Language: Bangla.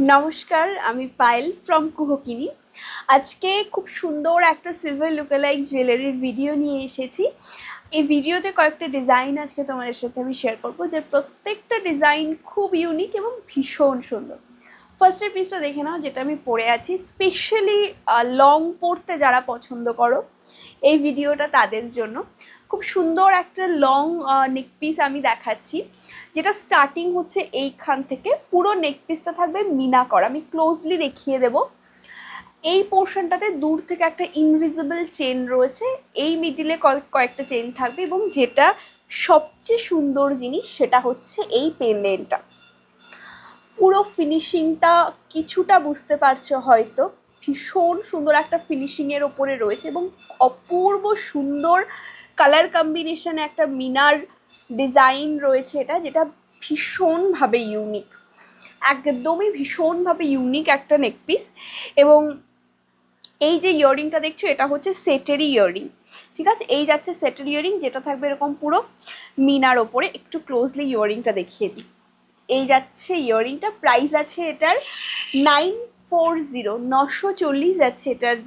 নমস্কার, আমি পায়েল ফ্রম কুহকিনি। আজকে খুব সুন্দর একটা সিলভার লুকালাইক জুয়েলারির ভিডিও নিয়ে এসেছি। এই ভিডিওতে কয়েকটা ডিজাইন আজকে তোমাদের সাথে আমি শেয়ার করবো, যে প্রত্যেকটা ডিজাইন খুব ইউনিক এবং ভীষণ সুন্দর। ফার্স্টের পিসটা দেখে নাও, যেটা আমি পরে আছি। স্পেশালি লং পরতে যারা পছন্দ করো, এই ভিডিওটা তাদের জন্য। খুব সুন্দর একটা লং নেক পিস আমি দেখাচ্ছি, যেটা স্টার্টিং হচ্ছে এইখান থেকে। পুরো নেক পিসটা থাকবে মিনা করা। আমি ক্লোজলি দেখিয়ে দেব। এই পোর্শনটাতে দূর থেকে একটা ইনভিজিবল চেন রয়েছে, এই মিডিলে কয়েকটা চেন থাকবে, এবং যেটা সবচেয়ে সুন্দর জিনিস সেটা হচ্ছে এই পেন্ডেন্টটা। পুরো ফিনিশিংটা কিছুটা বুঝতে পারছো হয়তো, ভীষণ সুন্দর একটা ফিনিশিংয়ের ওপরে রয়েছে, এবং অপূর্ব সুন্দর কালার কম্বিনেশনে একটা মিনার ডিজাইন রয়েছে এটা, যেটা ভীষণভাবে ইউনিক, একদমই ভীষণভাবে ইউনিক একটা নেকপিস। এবং এই যে ইয়াররিংটা দেখছো, এটা হচ্ছে সেটেরই ইয়াররিং, ঠিক আছে? এই যাচ্ছে সেটের ইয়াররিং, যেটা থাকবে এরকম পুরো মিনার ওপরে। একটু ক্লোজলি ইয়াররিংটা দেখিয়ে দিই। এই যাচ্ছে ইয়াররিংটা। প্রাইস আছে এটার 940, 940 যাচ্ছে এটার